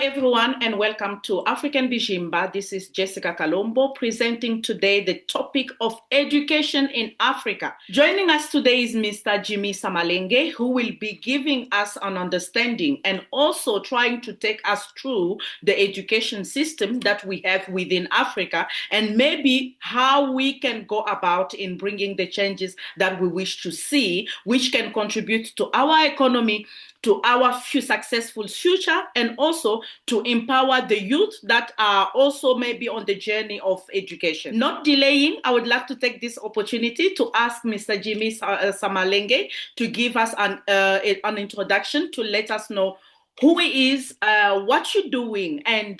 everyone, and welcome to African Bijimba. This is Jessica Kalombo presenting today the topic of education in Africa. Joining us today is Mr. Samalenge, who will be giving us an understanding and also trying to take us through the education system that we have within Africa and maybe how we can go about in bringing the changes that we wish to see, which can contribute to our economy, to our successful future, and also to empower the youth that are also maybe on the journey of education. Not delaying, I would like to take this opportunity to ask Mr. Samalenge to give us an introduction, to let us know who he is, what you're doing, and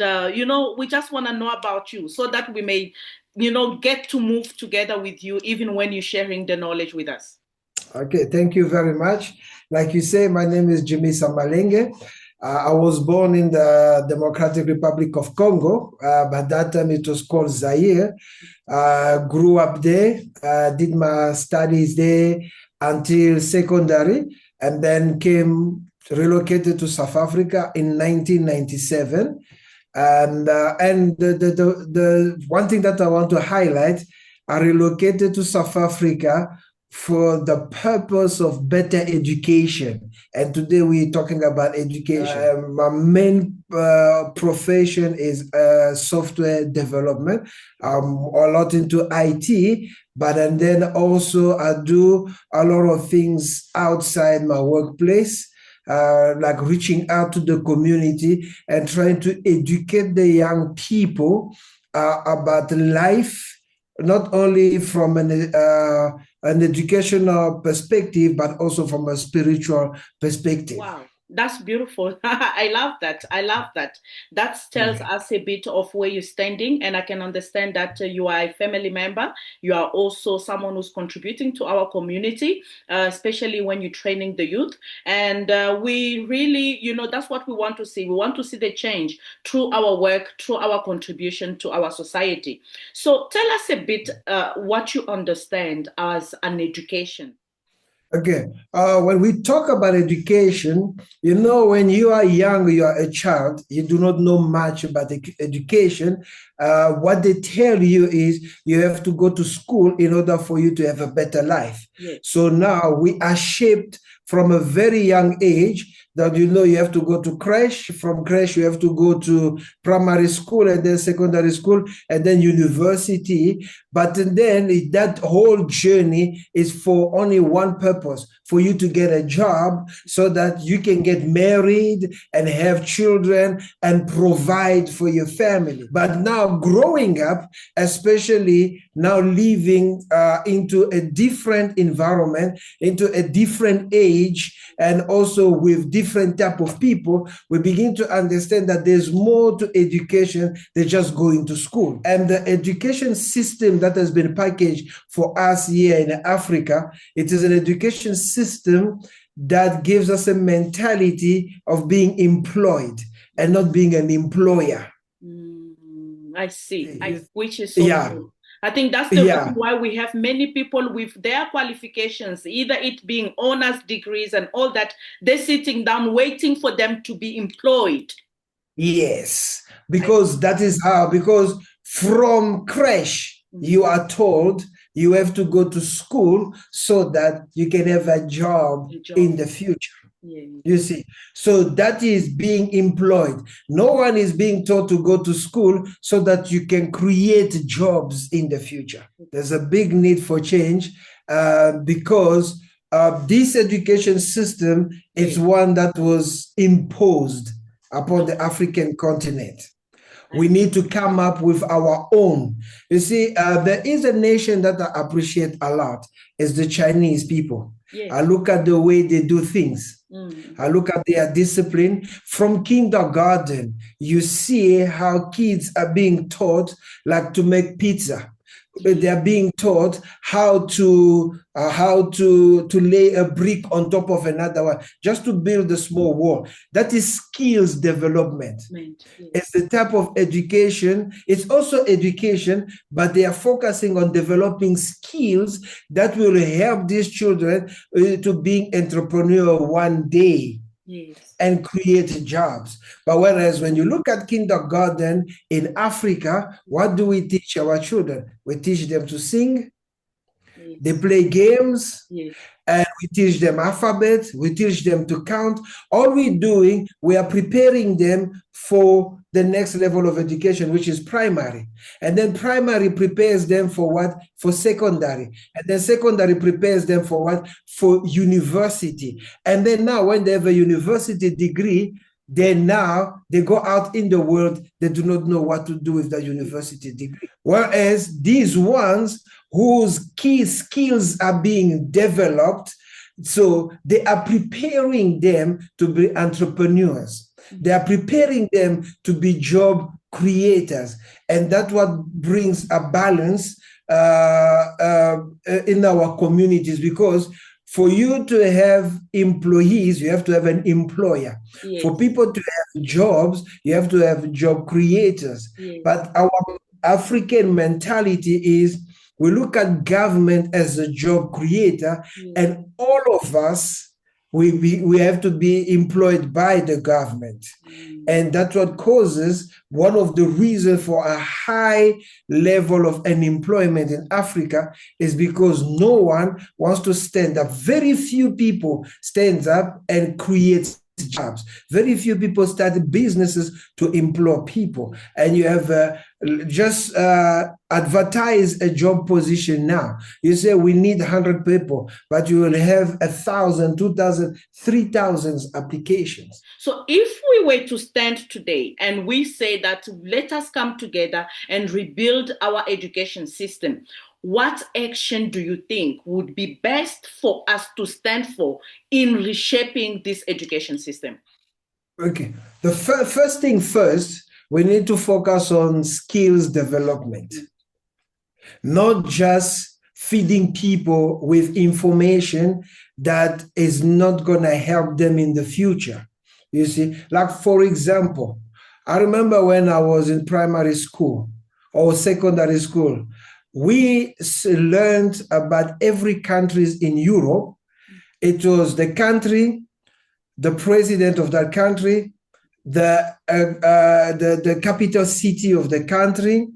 we just want to know about you so that we may, get to move together with you even when you're sharing the knowledge with us. Okay, thank you very much. Like you say, my name is Mr Samalenge. I was born in the Democratic Republic of Congo. By that time, it was called Zaire. Grew up there, did my studies there until secondary, and then relocated to South Africa in 1997. And the one thing that I want to highlight, I relocated to South Africa for the purpose of better education. And today we're talking about education. My main profession is software development. I'm a lot into IT, and then also I do a lot of things outside my workplace, like reaching out to the community and trying to educate the young people about life, not only from an educational perspective, but also from a spiritual perspective. Wow, that's beautiful. I love that. That tells us a bit of where you're standing, and I can understand that you are a family member. You are also someone who's contributing to our community, especially when you're training the youth. And we really, that's what we want to see. We want to see the change through our work, through our contribution to our society. So tell us a bit what you understand as an education. Okay, when we talk about education, when you are young, you are a child, you do not know much about education. What they tell you is you have to go to school in order for you to have a better life. Yes. So now we are shaped from a very young age that you have to go to creche. From creche, you have to go to primary school and then secondary school and then university. But then that whole journey is for only one purpose, for you to get a job so that you can get married and have children and provide for your family. But now growing up, especially now living into a different environment, into a different age, and also with different type of people, we begin to understand that there's more to education than just going to school. And the education system that has been packaged for us here in Africa, it is an education system that gives us a mentality of being employed and not being an employer. I see, which is so true. I think that's the reason why we have many people with their qualifications, either it being honors degrees and all that, they're sitting down waiting for them to be employed. Yes, because that is how, because from creche, you are told you have to go to school so that you can have a job in the future. Yeah. You see, so that is being employed. No one is being taught to go to school so that you can create jobs in the future. There's a big need for change because this education system is one that was imposed upon the African continent. We need to come up with our own. You see, there is a nation that I appreciate a lot. It's the Chinese people. Yes. I look at the way they do things. I look at their discipline. From kindergarten, you see how kids are being taught like to make pizza. They are being taught how to lay a brick on top of another one, just to build a small wall. That is skills development. Yes. It's the type of education. It's also education, but they are focusing on developing skills that will help these children to being entrepreneur one day. and create jobs. But whereas when you look at kindergarten in Africa, what do we teach our children? We teach them to sing, they play games, and we teach them alphabet, we teach them to count. All we're doing, we are preparing them for the next level of education, which is primary. And then primary prepares them for what? For secondary. And then secondary prepares them for what? For university. And then now when they have a university degree, then now they go out in the world, they do not know what to do with the university degree. Whereas these ones whose key skills are being developed, so they are preparing them to be entrepreneurs. They are preparing them to be job creators. And that's what brings a balance in our communities, because for you to have employees, you have to have an employer. For people to have jobs, you have to have job creators. But our African mentality is we look at government as a job creator, and all of us, we have to be employed by the government. And that's what causes one of the reasons for a high level of unemployment in Africa, is because no one wants to stand up. Very few people stand up and create jobs. Very few people start businesses to employ people. And you have just advertise a job position now. You say we need 100 people, but you will have 1,000, 2,000, 3,000 applications. So if we were to stand today and we say that let us come together and rebuild our education system, what action do you think would be best for us to stand for in reshaping this education system? Okay. The first thing first, we need to focus on skills development, not just feeding people with information that is not going to help them in the future. You see, like for example, I remember when I was in primary school or secondary school, we learned about every country in Europe. It was the country, the president of that country, the capital city of the country,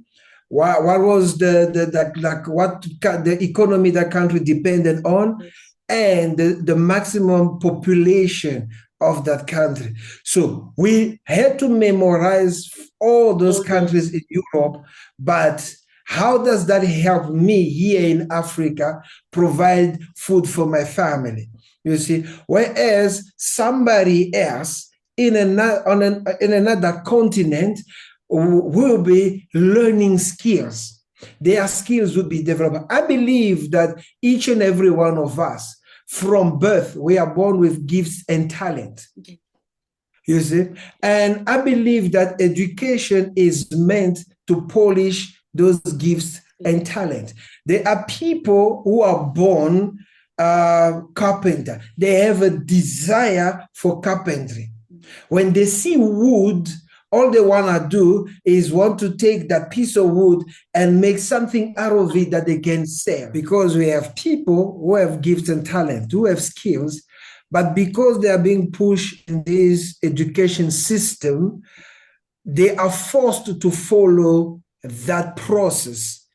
what was the economy that country depended on, and the maximum population of that country. So we had to memorize all those countries in Europe, but how does that help me here in Africa provide food for my family? You see, whereas somebody else in another continent will be learning skills. Their skills will be developed. I believe that each and every one of us, from birth, we are born with gifts and talent. You see, and I believe that education is meant to polish those gifts and talent. There are people who are born carpenter. They have a desire for carpentry. When they see wood, all they want to do is want to take that piece of wood and make something out of it that they can sell. Because we have people who have gifts and talent, who have skills, but because they are being pushed in this education system, they are forced to follow that process,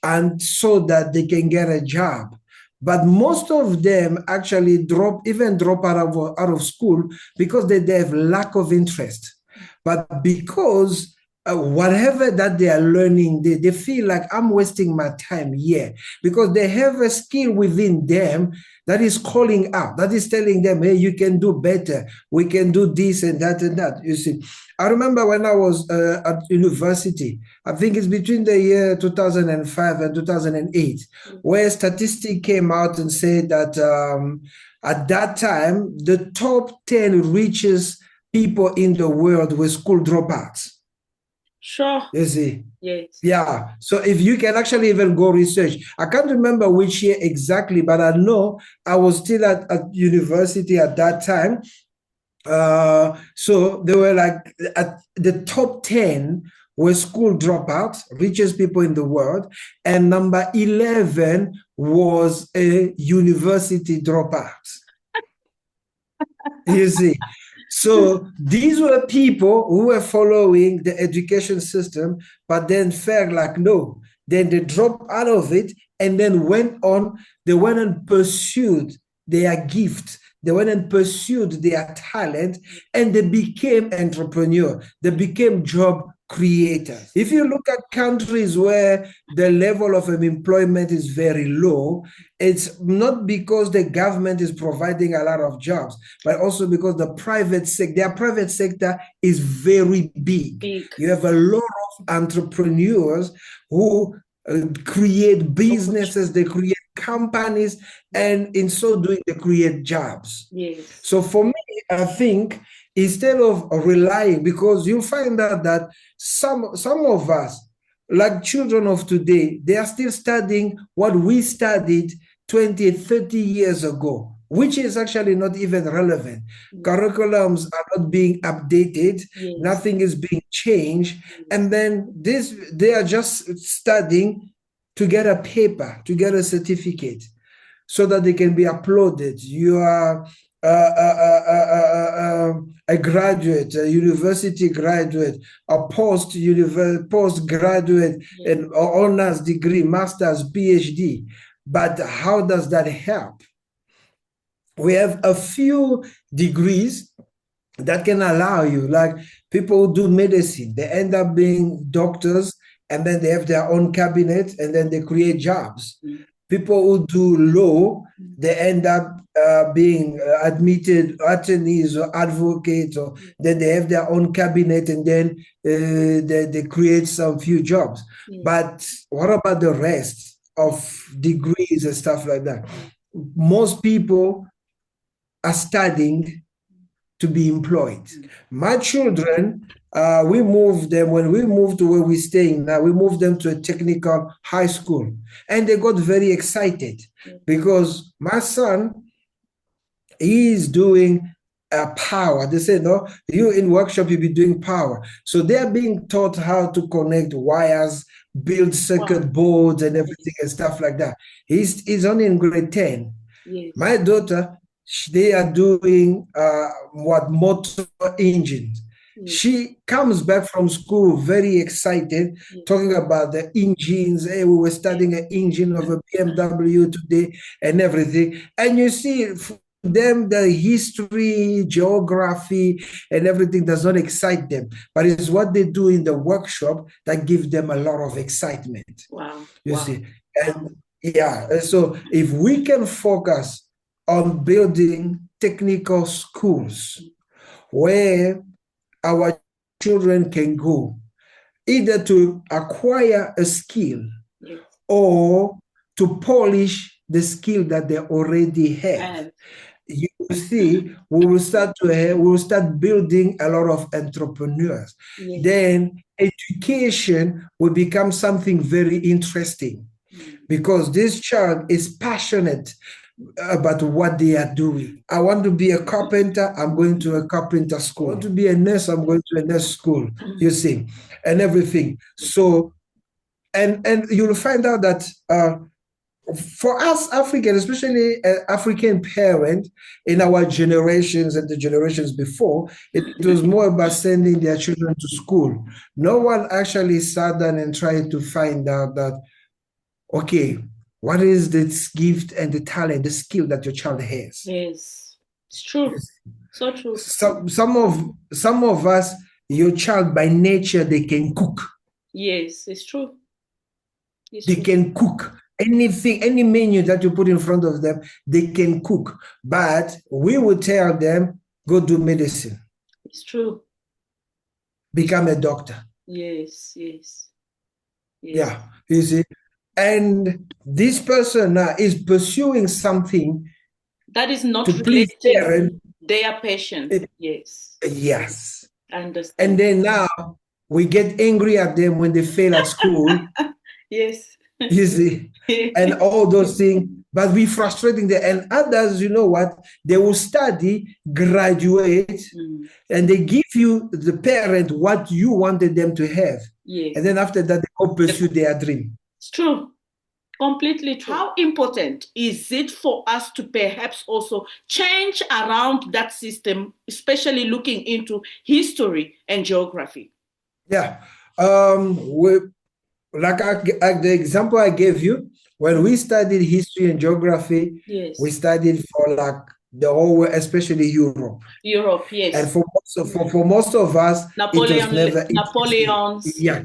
and so that they can get a job. But most of them actually drop out of school because they have lack of interest. But because whatever that they are learning, they feel like I'm wasting my time here, because they have a skill within them that is calling out, that is telling them, hey, you can do better. We can do this and that and that. You see, I remember when I was at university, I think it's between the year 2005 and 2008, where a statistic came out and said that at that time, the top 10 richest people in the world were school dropouts. Sure. You see? Yes. Yeah. So if you can actually even go research, I can't remember which year exactly, but I know I was still at university at that time. So they were like at the top 10 were school dropouts, richest people in the world, and number 11 was a university dropout. You see, so these were people who were following the education system, but then felt like no. Then they dropped out of it and then went on. They went and pursued their gift. They went and pursued their talent, and they became entrepreneurs. They became job creators. If you look at countries where the level of employment is very low, it's not because the government is providing a lot of jobs, but also because their private sector is very big. You have a lot of entrepreneurs who create businesses, they create companies, and in so doing, they create jobs. Yes. So for me, I think instead of relying, because you'll find out that some of us, like children of today, they are still studying what we studied 20, 30 years ago, which is actually not even relevant. Curriculums are not being updated. Yes. Nothing is being changed. And then they are just studying to get a paper, to get a certificate, so that they can be uploaded. You are a graduate, a university graduate, a postgraduate, an honors degree, master's, PhD. But how does that help? We have a few degrees that can allow you, like people who do medicine, they end up being doctors, and then they have their own cabinet, and then they create jobs. People who do law, they end up being admitted attorneys or advocates, or then they have their own cabinet, and then they create some few jobs. But what about the rest of degrees and stuff like that? Most people are studying to be employed. My children, we moved them, when we moved to where we're staying now, we moved them to a technical high school, and they got very excited because my son, he's doing power. They say, no, you in workshop, you'll be doing power. So they're being taught how to connect wires, build circuit boards and everything and stuff like that. He's only in grade 10. Yes. My daughter, they are doing motor engines. She comes back from school very excited, talking about the engines. Hey, we were studying an engine of a BMW today and everything. And you see, for them, the history, geography, and everything does not excite them. But it's what they do in the workshop that gives them a lot of excitement. Wow. You see? And so if we can focus on building technical schools where our children can go, either to acquire a skill or to polish the skill that they already have. You will see, we will start building a lot of entrepreneurs. Then education will become something very interesting because this child is passionate about what they are doing. I want to be a carpenter, I'm going to a carpenter school. I want to be a nurse, I'm going to a nurse school, you see, and everything. So, and you'll find out that for us Africans, especially African parents in our generations and the generations before, it was more about sending their children to school. No one actually sat down and tried to find out that, okay, what is this gift and the talent, the skill that your child has? Yes, it's true. So true. Some of us, your child by nature, they can cook. Yes, it's true. They can cook. Anything, any menu that you put in front of them, they can cook. But we would tell them, go do medicine. It's true. Become a doctor. Yes. Yeah, you see. And this person now is pursuing something that is not reflecting their passion. Yes. I understand. And then now we get angry at them when they fail at school. Yes. You see, and all those things, but we frustrating them. And others, you know what? They will study, graduate, and they give you, the parent, what you wanted them to have. Yes. And then after that, they go pursue their dream. It's true. Completely true. How important is it for us to perhaps also change around that system, especially looking into history and geography? Yeah. The example I gave you, when we studied history and geography, Yes. we studied for like the whole world, especially Europe. Europe, yes. And for most of us, it was never Napoleon's. Yeah,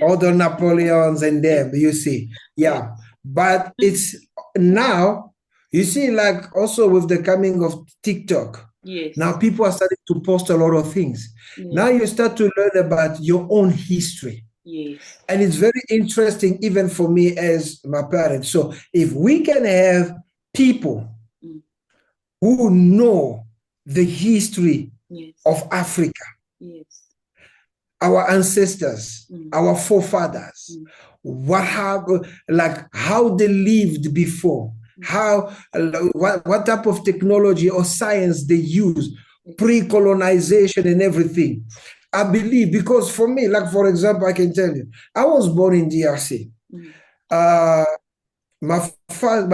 all the Napoleons and them, you see. Yeah. But it's now, you see, like also with the coming of TikTok, yes. Now people are starting to post a lot of things. Yes. Now you start to learn about your own history. Yes. And it's very interesting, even for me as my parents. So if we can have people who know the history yes. of Africa, yes. our ancestors, our forefathers, how they lived before, what type of technology or science they use, pre-colonization and everything. I believe, because for me, like for example, I can tell you, I was born in DRC. My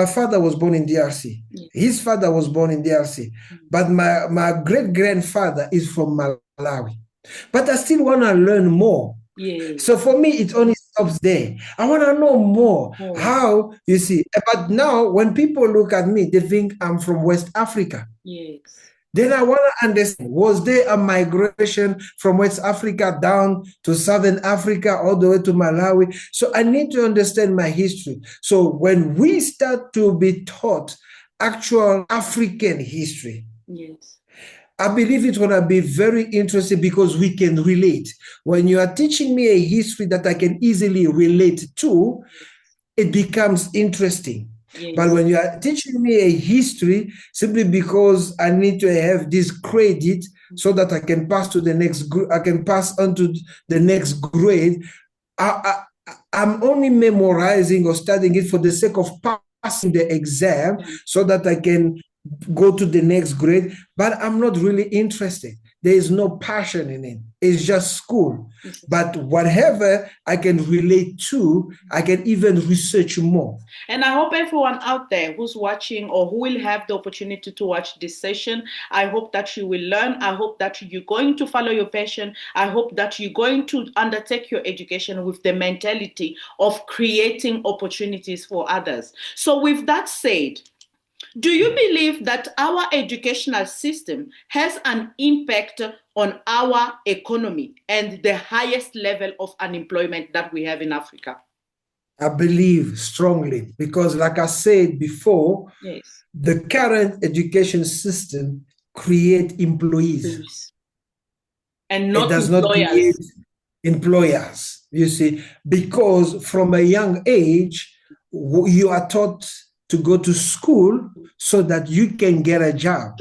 father was born in DRC. His father was born in DRC. But my great-grandfather is from Malawi. But I still want to learn more. Yes. So for me, it only stops there. I want to know more. How, you see. But now, when people look at me, they think I'm from West Africa. Yes. Then I want to understand, was there a migration from West Africa down to Southern Africa, all the way to Malawi? So I need to understand my history. So when we start to be taught actual African history, yes, I believe it's going to be very interesting, because we can relate. When you are teaching me a history that I can easily relate to, it becomes interesting. Yes. But when you are teaching me a history simply because I need to have this credit so that I can pass to the next, I can pass on to the next grade, I'm only memorizing or studying it for the sake of passing the exam so that I can go to the next grade, but I'm not really interested. There is no passion in it. It's just school. But whatever I can relate to, I can even research more. And I hope everyone out there who's watching or who will have the opportunity to watch this session, I hope that you will learn. I hope that you're going to follow your passion. I hope that you're going to undertake your education with the mentality of creating opportunities for others. So with that said, do you believe that our educational system has an impact on our economy and the highest level of unemployment that we have in Africa? I believe strongly, because like I said before, yes, the current education system creates employees. And not it does not create employers, you see, because from a young age, you are taught to go to school so that you can get a job.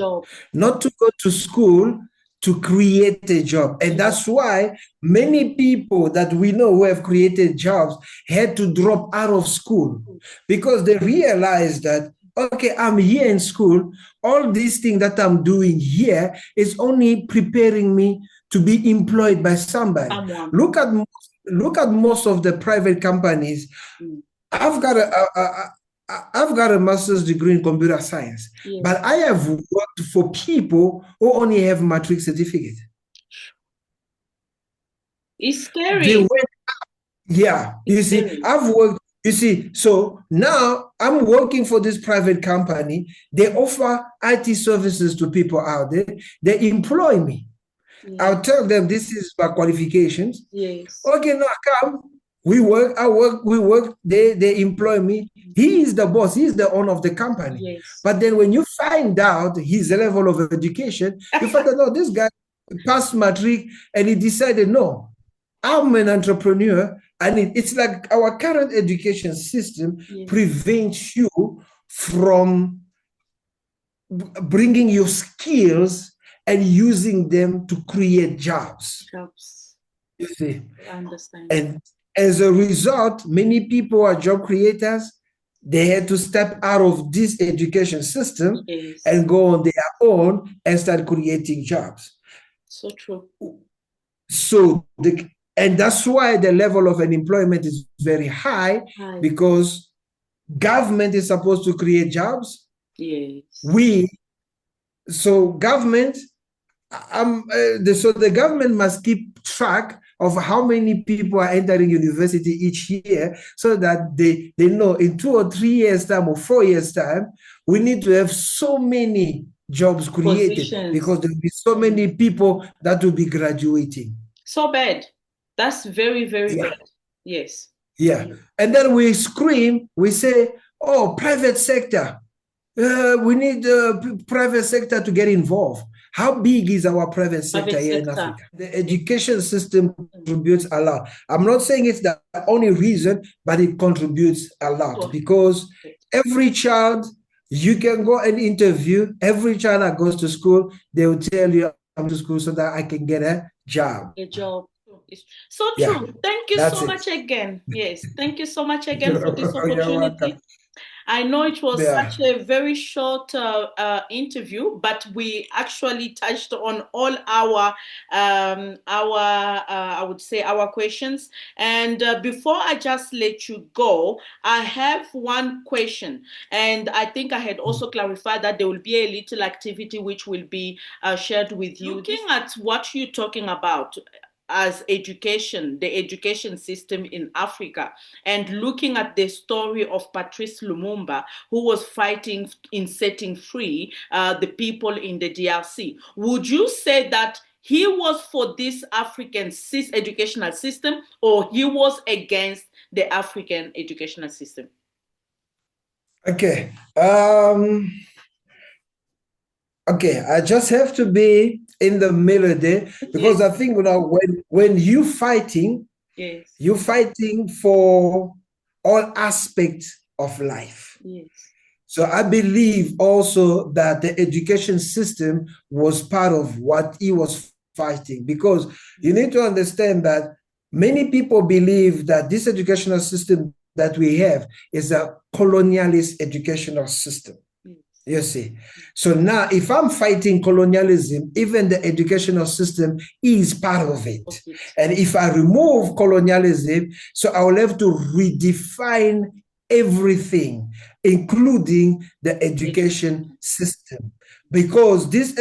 Not to go to school to create a job. And that's why many people that we know who have created jobs had to drop out of school, because they realized that, okay, I'm here in school, all these things that I'm doing here is only preparing me to be employed by somebody. Look at most of the private companies. I've got a master's degree in computer science, but I have worked for people who only have matric certificate. It's scary. You see, I've worked. You see, so now I'm working for this private company. They offer IT services to people out there. They employ me. I'll tell them this is my qualifications. Okay, now come. We work, we work, they employ me. He is the boss, he is the owner of the company. But then when you find out his level of education, you find out, no, this guy passed matric and he decided, no, I'm an entrepreneur. And it's like our current education system prevents you from bringing your skills and using them to create jobs. You see? I understand. And as a result, many people are job creators. They had to step out of this education system and go on their own and start creating jobs. So true. And that's why the level of unemployment is very high, because government is supposed to create jobs. Yes. So government, so the government must keep track of how many people are entering university each year, so that they know in 2 or 3 years time or 4 years time, we need to have so many jobs created, positions, because there will be so many people that will be graduating. So bad. That's very, very bad. Yes. Yeah. And then we scream, we say, oh, private sector. We need the private sector to get involved. How big is our private sector here in Africa? The education system contributes a lot. I'm not saying it's the only reason, but it contributes a lot, because every child, you can go and interview, every child that goes to school, they will tell you, I'm to school so that I can get a job. A job. So true. Thank you so much again. Yes. Thank you so much again for this opportunity. I know it was such a very short interview, but we actually touched on all our I would say our questions. And before I just let you go, I have one question, and I think I had also clarified that there will be a little activity which will be shared with you. Looking at what you're talking about as education, the education system in Africa, and looking at the story of Patrice Lumumba, who was fighting in setting free the people in the DRC, would you say that he was for this African educational system, or he was against the African educational system? Okay. Okay, I just have to be in the middle there, because I think when you fighting, you're fighting for all aspects of life. So I believe also that the education system was part of what he was fighting, because you need to understand that many people believe that this educational system that we have is a colonialist educational system. You see, so now if I'm fighting colonialism, even the educational system is part of it. And if I remove colonialism, so I will have to redefine everything, including the education system, because this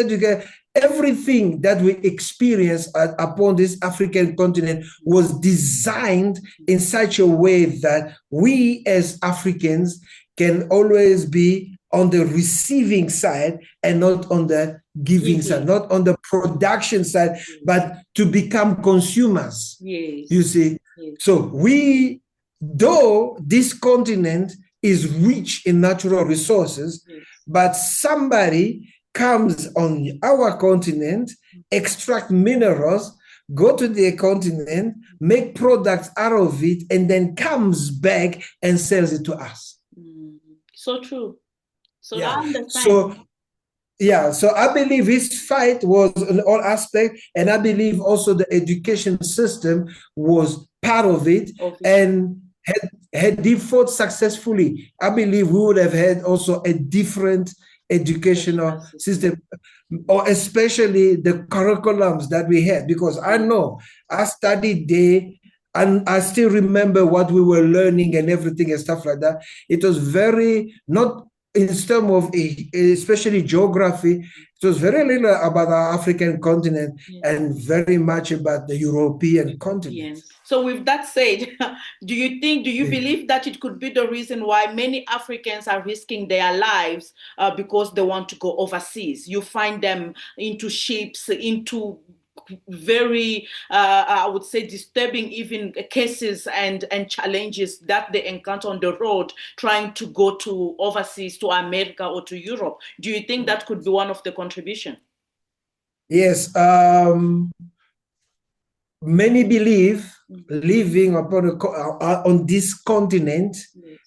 everything that we experience upon this African continent was designed in such a way that we as Africans can always be on the receiving side and not on the giving side, not on the production side, but to become consumers. You see, so though this continent is rich in natural resources, but somebody comes on our continent, extract minerals, go to their continent, make products out of it, and then comes back and sells it to us. So true. So so I believe his fight was in all aspects, and I believe also the education system was part of it. And had he fought successfully, I believe we would have had also a different educational system, or especially the curriculums that we had, because I know I studied there and I still remember what we were learning and everything and stuff like that. It was very, not in terms of especially geography, it was very little about our African continent and very much about the European continent. So with that said, do you believe that it could be the reason why many Africans are risking their lives because they want to go overseas? You find them into ships, into very, I would say, disturbing even cases and challenges that they encounter on the road trying to go to overseas, to America or to Europe. Do you think that could be one of the contribution? Yes. Many believe living on this continent,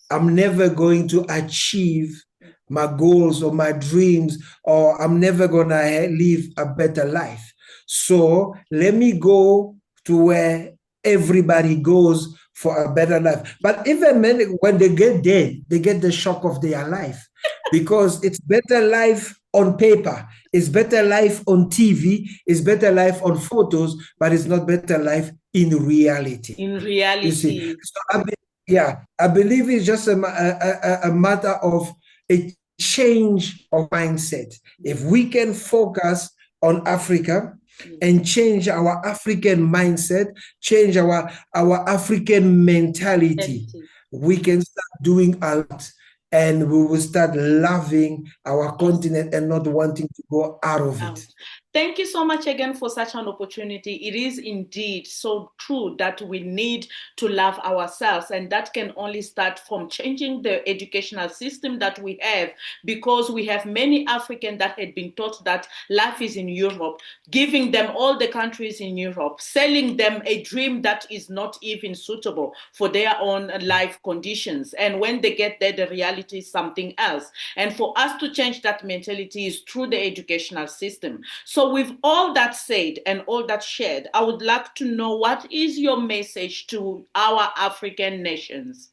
I'm never going to achieve my goals or my dreams, or I'm never going to live a better life. So let me go to where everybody goes for a better life. But even when they get there, they get the shock of their life, because it's better life on paper, it's better life on TV, it's better life on photos, but it's not better life in reality. In reality. You see? So Yeah, I believe it's just a matter of a change of mindset. If we can focus on Africa and change our African mindset, change our African mentality, we can start doing a lot, and we will start loving our continent and not wanting to go out of it. Thank you so much again for such an opportunity. It is indeed so true that we need to love ourselves, and that can only start from changing the educational system that we have, because we have many Africans that had been taught that life is in Europe, giving them all the countries in Europe, selling them a dream that is not even suitable for their own life conditions. And when they get there, the reality is something else. And for us to change that mentality is through the educational system. So with all that said and all that shared, I would like to know, what is your message to our African nations?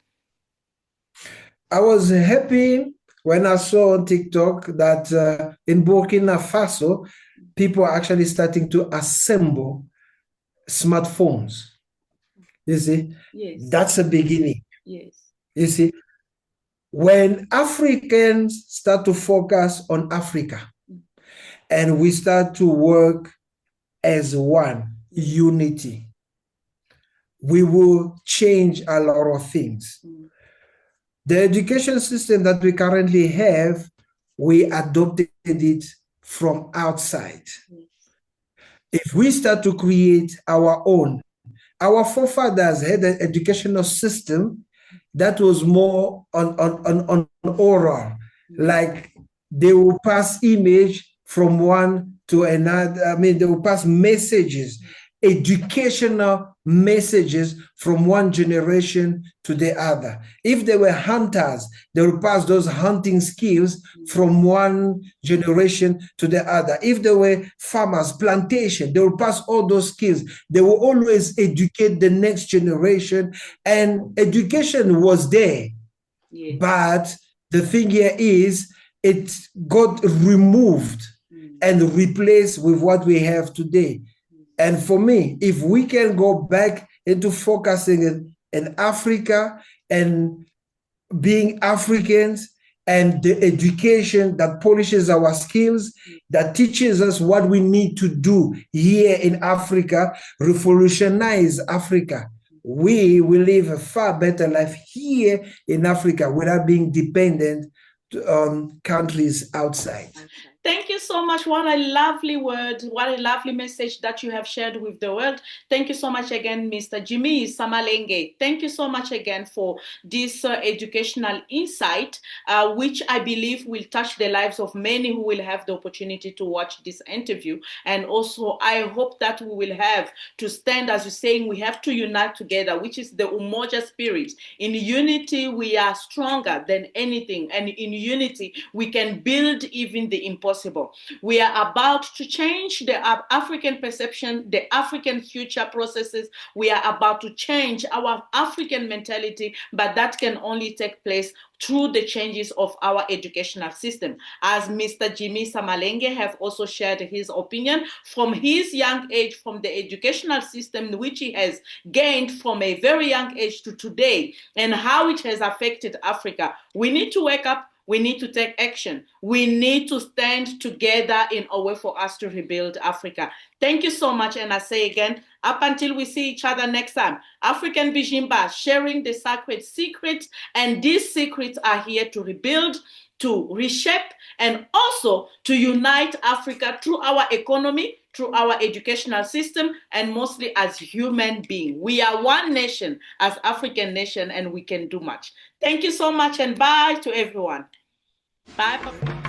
I was happy when I saw on TikTok that in Burkina Faso, people are actually starting to assemble smartphones. You see, yes, that's a beginning. Yes. You see, when Africans start to focus on Africa and we start to work as one, unity, we will change a lot of things. The education system that we currently have, we adopted it from outside. If we start to create our own, our forefathers had an educational system that was more on oral, like they will pass image from one to another. I mean, they will pass messages, educational messages from one generation to the other. If they were hunters, they will pass those hunting skills from one generation to the other. If they were farmers, plantation, they will pass all those skills. They will always educate the next generation, and education was there. Yes. But the thing here is, it got removed and replaced with what we have today. And for me, if we can go back into focusing in Africa and being Africans, and the education that polishes our skills, that teaches us what we need to do here in Africa, revolutionize Africa, we will live a far better life here in Africa without being dependent on countries outside. Thank you so much. What a lovely word. What a lovely message that you have shared with the world. Thank you so much again, Mr. Jimmy Samalenge. Thank you so much again for this educational insight, which I believe will touch the lives of many who will have the opportunity to watch this interview. And also, I hope that we will have to stand, as you're saying, we have to unite together, which is the Umoja spirit. In unity, we are stronger than anything. And in unity, we can build even the impossible. We are about to change the African perception, the African future processes. We are about to change our African mentality, but that can only take place through the changes of our educational system. As Mr. Jimmy Samalenge have also shared his opinion from his young age, from the educational system which he has gained from a very young age to today, and how it has affected Africa. We need to wake up. We need to take action. We need to stand together in a way for us to rebuild Africa. Thank you so much. And I say again, up until we see each other next time, African Bijimba, sharing the sacred secrets. And these secrets are here to rebuild, to reshape, and also to unite Africa through our economy, through our educational system, and mostly as human beings. We are one nation as African nation, and we can do much. Thank you so much, and bye to everyone. Bye.